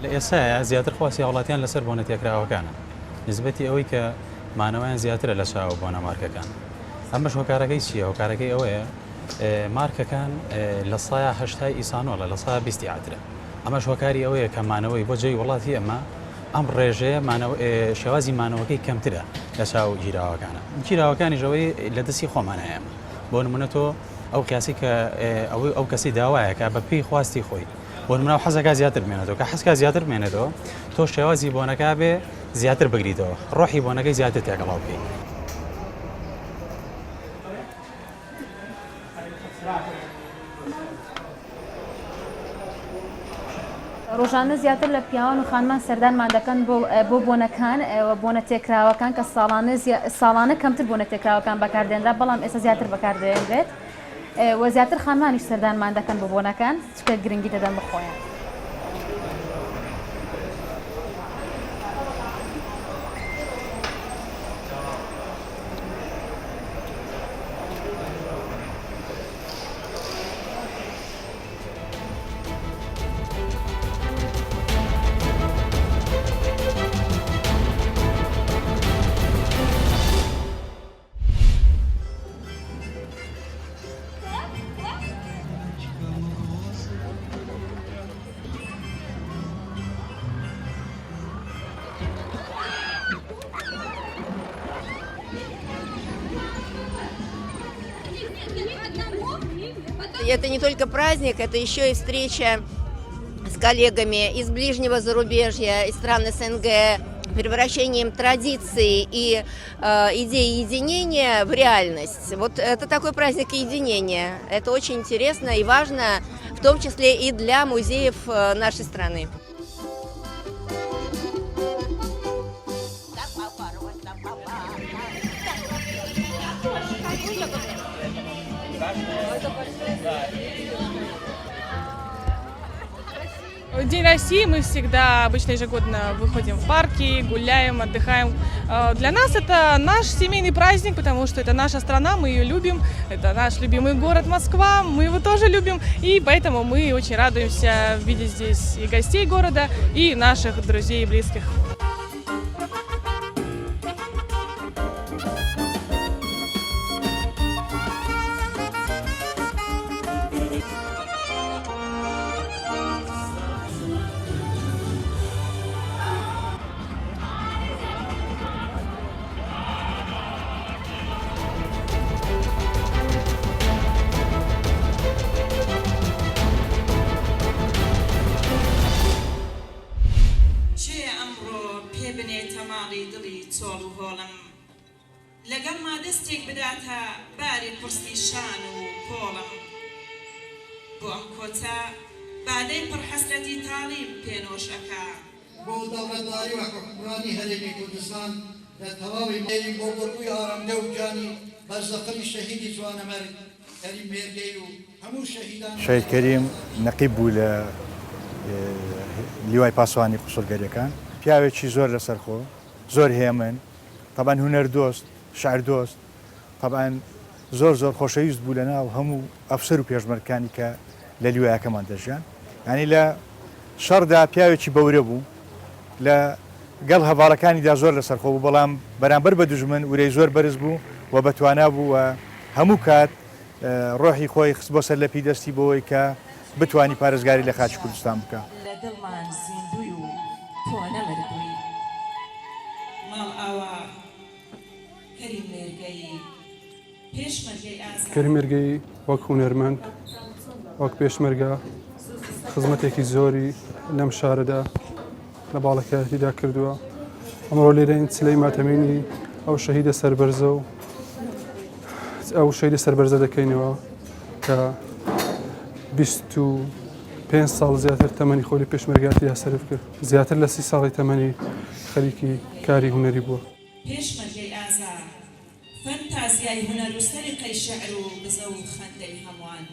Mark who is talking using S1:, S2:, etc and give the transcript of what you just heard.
S1: لە ئێستا زیاتر خواسی وڵاتیان لەسەر بۆنە تێکراوەکانە نسبەتی ئەوەی کە مانەوەیان زیاترە لە چاوە بۆنە مارکەکان ئەمەش هۆکارەکەی چییە؟ هۆکارەکەی ئەوەیە مارکەکان لە سایە هەشتای ئیسانۆڵە لە سایە بیستی عاترە ئەمەش هۆکاری ئەوەیە کە مانەوەی بۆ جێی وڵاتی ئەمە ئەم ڕێژەیە شێوازی مانەوەکەی کەمترە لە چاو گیراوەکانە گیراوەکانیژەوەی لە دەستی خۆمانایەمە بۆ نمونە تۆ ئەو قیاسی کە ئەو کەسی داوایە کە بە پێی خواستی خۆی بۆ نمونە حەزەکە زیاتر بمێنێتەوە کە حەزکە زیاتر بمێنێتەوە تۆ شێوازی بۆنەکە بێ زیاتر بگریتەوە ڕۆحی بۆنەکەی زیاتر تێکەڵاو بکەیت.
S2: ڕۆژانە زیاتر لە پیاوان و خانمان سەردانمان دەکەن بۆ بۆنەکان بۆنە تێکراوەکان کە ساڵانە کەمتر بۆنە تێکراوەکان بەکاردێنرا بەڵام ئێستا زیاتر بەکاردێنرێت و زیاتر خانمانیش سەردانمان دەکەن بۆ بۆنەکان چکە گرنگی دەدەن بخۆیان.
S3: Это не только праздник, это еще и встреча с коллегами из ближнего зарубежья, из стран СНГ, превращением традиций и идеи единения в реальность. Вот это такой праздник единения. Это очень интересно и важно, в том числе и для музеев нашей страны.
S4: День России мы всегда обычно ежегодно выходим в парки, гуляем, отдыхаем. Для нас это наш семейный праздник, потому что это наша страна, мы ее любим. Это наш любимый город Москва, мы его тоже любим. И поэтому мы очень радуемся видеть здесь и гостей города, и наших друзей и близких.
S5: لەگەڵ مادەستێک بداتە باری قورسی شان و کۆڵم بۆ ئەم کۆچە بادەی پڕحەسرەتی تاڵیم پێنۆشەکە
S6: بۆ دەوڵەتداری و حکومڕانی هەرێمی کوردستان لە تەواوی مێرین بۆ بڕبووی ئارامدە و جانی بەرزەقەلی شەهیدی جوانەمەرگ کەریم مێرگەی و هەموو شەهیدان
S7: شەهید کەریم نەقیب بوو لە لیوای پاسوانی قوسڵگەریەکان پیاوێکی زۆر لەسەرخۆ زۆر هێمن طبعا هونەردۆست شعر دۆست طبعا زۆر خۆشەویست بوو لەناو هەموو ئەفسەر و پێشمەرگەکانی کە لە لیوایەکەمان دەژیان یعنی لە شەڕدا پیاوێکی بەورە بوو لە گەڵ هەڤاڵەکانیدا زۆر لەسەرخۆ بوو بەڵام بەرامبەر بە دوژمن ورەی زۆر بەرز بوو و بەتوانا بوو و هەموو کات ڕۆحی خۆی خست بۆ سەر لە پێی دەستی بۆەوەی کە بتوانی پارێزگاری لە خاچی کوردستان بکە
S5: لە دڵمان زیندوی و تۆ نەمردووی ماڵ ئاوا کەریم مێرگەی پێشمەرگەی ئازاد
S8: کەریم مێرگەی وەک هونەرمەند وەک پێشمەرگە خزمەتێکی زۆری لەم شارەدا لە باڵەکایەتیدا کردووە ئەمڕۆ لێرەین چلەی ماتەمینی ئەو شەهیدە سەربەرزە و ئەو شەهیدە سەربەرزە دەکەینەوە کە 25 ساڵ زیاتر تەمەنی خۆی لە پێشمەرگەیەتیدا سەرف کرد زیاتر لە 30 ساڵی تەمەنی خەریکی کاری هونەری بووە
S5: پێشمەرگەی ئازاد فەنتازیای هونەر و سەرقەی شەعر و بزە و خەندەی هەمووان